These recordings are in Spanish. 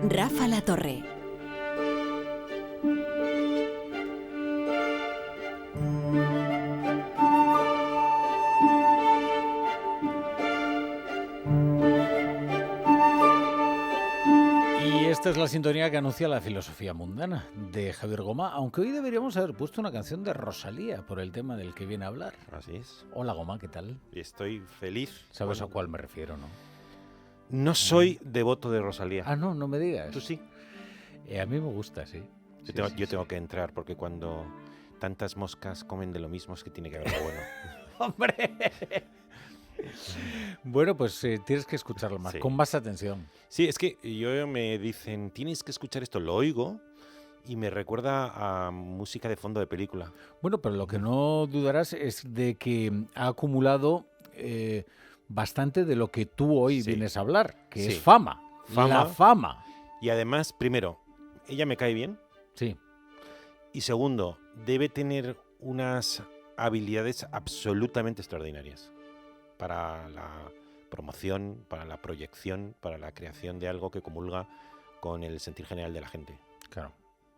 Rafa La Torre. Y esta es la sintonía que anuncia la filosofía mundana de Javier Gomá, aunque hoy deberíamos haber puesto una canción de Rosalía por el tema del que viene a hablar. Así es. Hola Gomá, ¿qué tal? Estoy feliz. ¿Sabes a cuál me refiero, no? No soy devoto de Rosalía. Ah, no me digas. ¿Tú sí? A mí me gusta, sí. Yo tengo que entrar porque cuando tantas moscas comen de lo mismo es que tiene que haber algo bueno. ¡Hombre! Bueno, pues tienes que escucharlo más, Sí. con más atención. Sí, es que yo me dicen, tienes que escuchar esto, lo oigo y me recuerda a música de fondo de película. Bueno, pero lo que no dudarás es de que ha acumulado bastante de lo que tú hoy Sí. vienes a hablar, que Sí. es fama. Fama. La fama. Y además, primero, ella me cae bien. Sí. Y segundo, debe tener unas habilidades absolutamente extraordinarias para la promoción, para la proyección, para la creación de algo que comulga con el sentir general de la gente. Claro.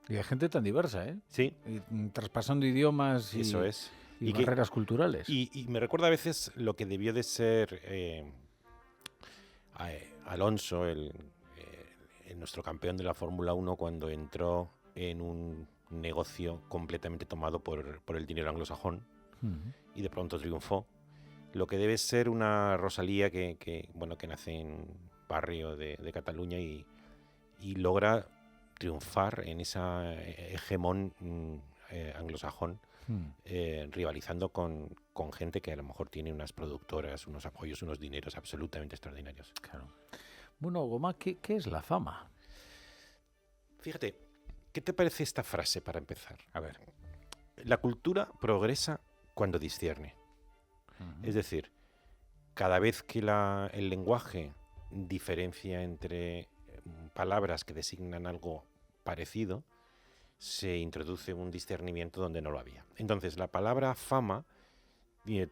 Y de gente tan diversa, ¿eh? Sí, Y, traspasando idiomas y, eso es. y que- barreras culturales. Y me recuerda a veces lo que debió de ser Alonso, nuestro campeón de la Fórmula 1, cuando entró en un negocio completamente tomado por el dinero anglosajón y de pronto triunfó. Lo que debe ser una Rosalía que nace en barrio de Cataluña y logra triunfar en esa hegemón anglosajón, rivalizando con gente que a lo mejor tiene unas productoras, unos apoyos, unos dineros absolutamente extraordinarios. Claro. Bueno, Gomá, ¿qué es la fama? Fíjate, ¿qué te parece esta frase para empezar? A ver. La cultura progresa cuando discierne. Es decir, cada vez que el lenguaje diferencia entre palabras que designan algo parecido, se introduce un discernimiento donde no lo había. Entonces, la palabra fama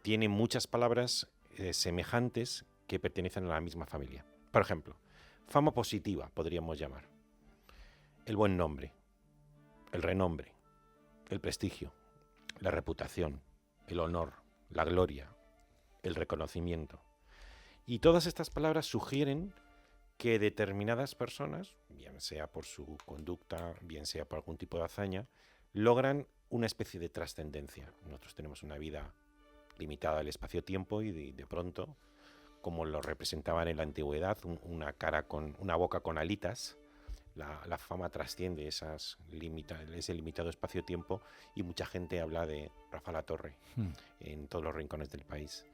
tiene muchas palabras semejantes que pertenecen a la misma familia. Por ejemplo, fama positiva podríamos llamar. El buen nombre, el renombre, el prestigio, la reputación, el honor, la gloria, el reconocimiento. Y todas estas palabras sugieren que determinadas personas, bien sea por su conducta, bien sea por algún tipo de hazaña, logran una especie de trascendencia. Nosotros tenemos una vida limitada al espacio-tiempo y de pronto, como lo representaban en la antigüedad, una boca con alitas, la fama trasciende ese limitado espacio-tiempo y mucha gente habla de Rafa La Torre en todos los rincones del país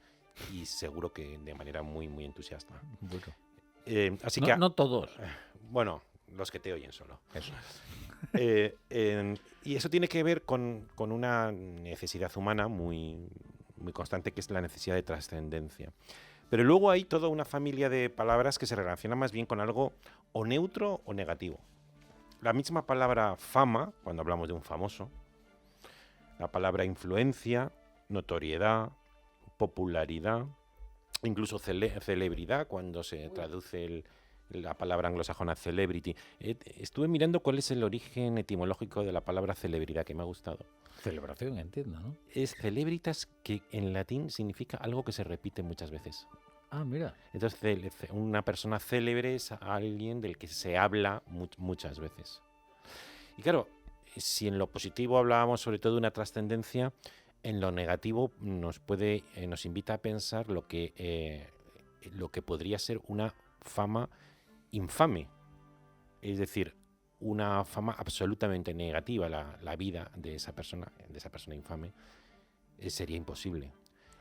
y seguro que de manera muy, muy entusiasta. Bueno. Así no, que, no todos. bueno, los que te oyen solo. Eso. Y eso tiene que ver con una necesidad humana muy, muy constante, que es la necesidad de trascendencia. Pero luego hay toda una familia de palabras que se relacionan más bien con algo o neutro o negativo. La misma palabra fama, cuando hablamos de un famoso, la palabra influencia, notoriedad, popularidad, incluso celebridad, cuando se traduce la palabra anglosajona celebrity. Estuve mirando cuál es el origen etimológico de la palabra celebridad, que me ha gustado. Celebración, entiendo, ¿no? Es celebritas, que en latín significa algo que se repite muchas veces. Ah, mira. Entonces, una persona célebre es alguien del que se habla muchas veces. Y claro, si en lo positivo hablábamos sobre todo de una trascendencia, en lo negativo nos invita a pensar lo que podría ser una fama infame. Es decir, una fama absolutamente negativa. La vida de esa persona infame, sería imposible.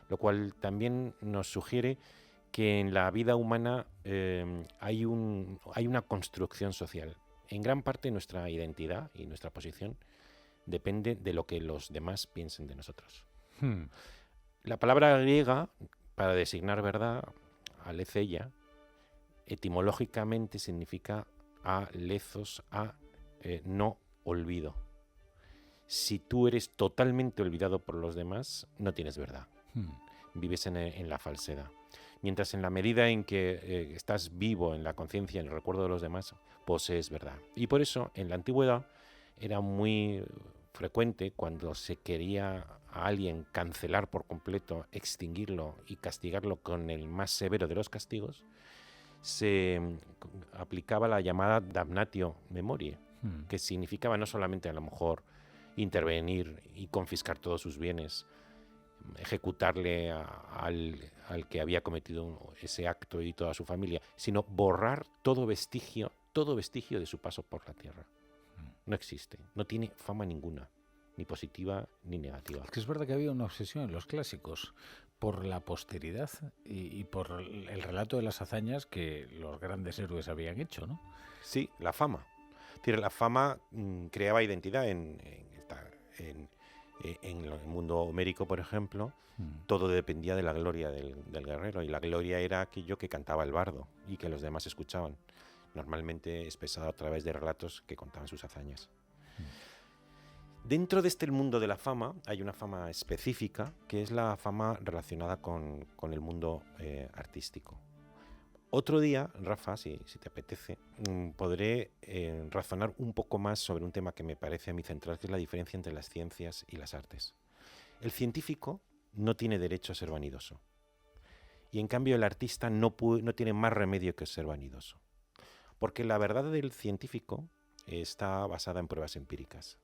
Lo cual también nos sugiere que en la vida humana hay una construcción social. En gran parte nuestra identidad y nuestra posición depende de lo que los demás piensen de nosotros. La palabra griega para designar verdad, aletheia, etimológicamente significa alethos, no olvido. Si tú eres totalmente olvidado por los demás, no tienes verdad. Vives en la falsedad. Mientras en la medida en que estás vivo en la conciencia, en el recuerdo de los demás, posees verdad. Y por eso, en la antigüedad, era muy frecuente cuando se quería a alguien cancelar por completo, extinguirlo y castigarlo con el más severo de los castigos, se aplicaba la llamada damnatio memoriae, que significaba no solamente a lo mejor intervenir y confiscar todos sus bienes, ejecutarle al que había cometido ese acto y toda su familia, sino borrar todo vestigio de su paso por la tierra. No existe, no tiene fama ninguna, ni positiva ni negativa. Es que es verdad que había una obsesión en los clásicos por la posteridad y por el relato de las hazañas que los grandes héroes habían hecho, ¿no? Sí, la fama. La fama creaba identidad en el mundo homérico, por ejemplo. Todo dependía de la gloria del guerrero, y la gloria era aquello que cantaba el bardo y que los demás escuchaban, normalmente expresado a través de relatos que contaban sus hazañas. Dentro de este mundo de la fama hay una fama específica, que es la fama relacionada con el mundo artístico. Otro día, Rafa, si te apetece, podré razonar un poco más sobre un tema que me parece a mí central, que es la diferencia entre las ciencias y las artes. El científico no tiene derecho a ser vanidoso, y en cambio el artista no tiene más remedio que ser vanidoso, porque la verdad del científico está basada en pruebas empíricas.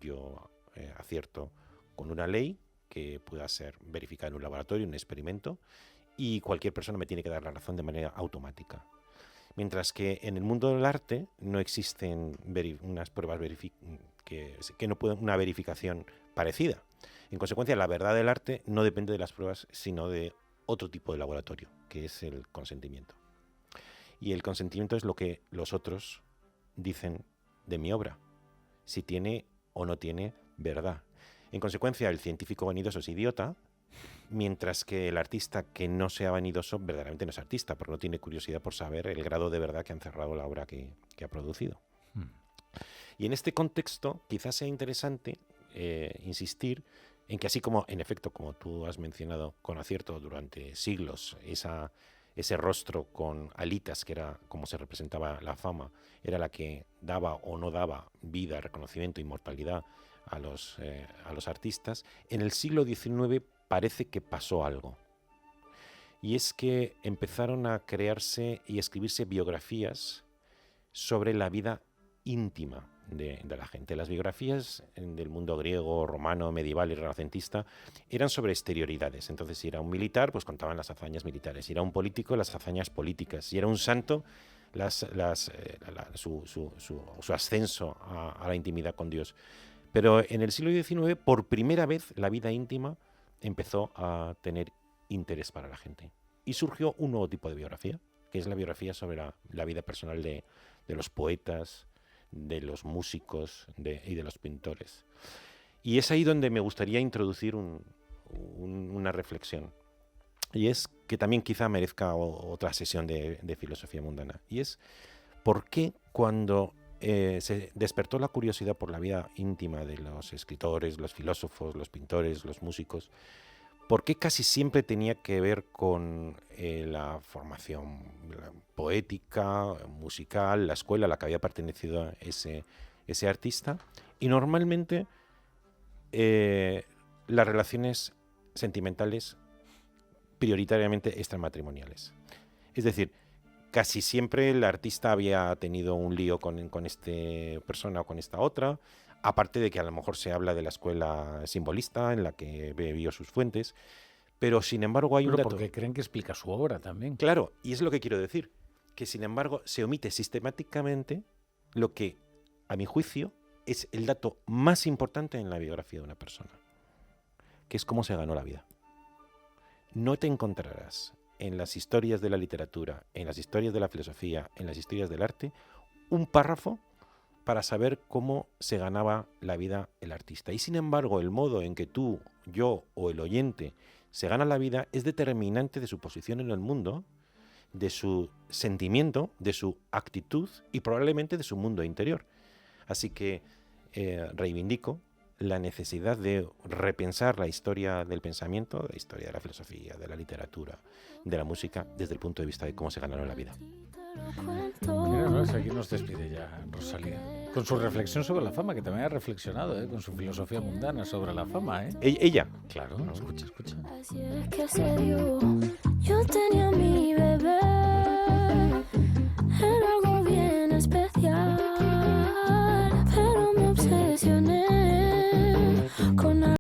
Yo acierto con una ley que pueda ser verificada en un laboratorio, en un experimento, y cualquier persona me tiene que dar la razón de manera automática. Mientras que en el mundo del arte no existen unas pruebas que no pueden una verificación parecida. En consecuencia, la verdad del arte no depende de las pruebas, sino de otro tipo de laboratorio, que es el consentimiento. Y el consentimiento es lo que los otros dicen de mi obra, si tiene o no tiene verdad. En consecuencia, el científico vanidoso es idiota, mientras que el artista que no sea vanidoso verdaderamente no es artista, porque no tiene curiosidad por saber el grado de verdad que ha encerrado la obra que ha producido. Y en este contexto quizás sea interesante insistir en que, así como, en efecto, como tú has mencionado con acierto durante siglos, ese rostro con alitas, que era como se representaba la fama, era la que daba o no daba vida, reconocimiento, inmortalidad a los artistas, en el siglo XIX parece que pasó algo. Y es que empezaron a crearse y escribirse biografías sobre la vida íntima de la gente. Las biografías del mundo griego, romano, medieval y renacentista eran sobre exterioridades. Entonces, si era un militar, pues contaban las hazañas militares. Si era un político, las hazañas políticas. Si era un santo, su ascenso a la intimidad con Dios. Pero en el siglo XIX, por primera vez, la vida íntima empezó a tener interés para la gente. Y surgió un nuevo tipo de biografía, que es la biografía sobre la vida personal de los poetas, de los músicos y de los pintores. Y es ahí donde me gustaría introducir una reflexión. Y es que también quizá merezca otra sesión de filosofía mundana. Y es, ¿por qué cuando se despertó la curiosidad por la vida íntima de los escritores, los filósofos, los pintores, los músicos, por qué casi siempre tenía que ver con la formación poética, musical, la escuela a la que había pertenecido ese artista? Y normalmente las relaciones sentimentales prioritariamente extramatrimoniales. Es decir, casi siempre el artista había tenido un lío con esta persona o con esta otra, aparte de que a lo mejor se habla de la escuela simbolista en la que bebió sus fuentes, pero sin embargo hay un dato. Porque creen que explica su obra también. Claro, y es lo que quiero decir, que sin embargo se omite sistemáticamente lo que, a mi juicio, es el dato más importante en la biografía de una persona, que es cómo se ganó la vida. No te encontrarás en las historias de la literatura, en las historias de la filosofía, en las historias del arte, un párrafo para saber cómo se ganaba la vida el artista. Y sin embargo, el modo en que tú, yo o el oyente se gana la vida es determinante de su posición en el mundo, de su sentimiento, de su actitud y probablemente de su mundo interior. Así que reivindico la necesidad de repensar la historia del pensamiento, la historia de la filosofía, de la literatura, de la música, desde el punto de vista de cómo se ganaron la vida. Mira, ¿no? Aquí nos despide ya Rosalía. Con su reflexión sobre la fama, que también ha reflexionado, con su filosofía mundana sobre la fama. Ella. Claro, escucha. Así es que se dio.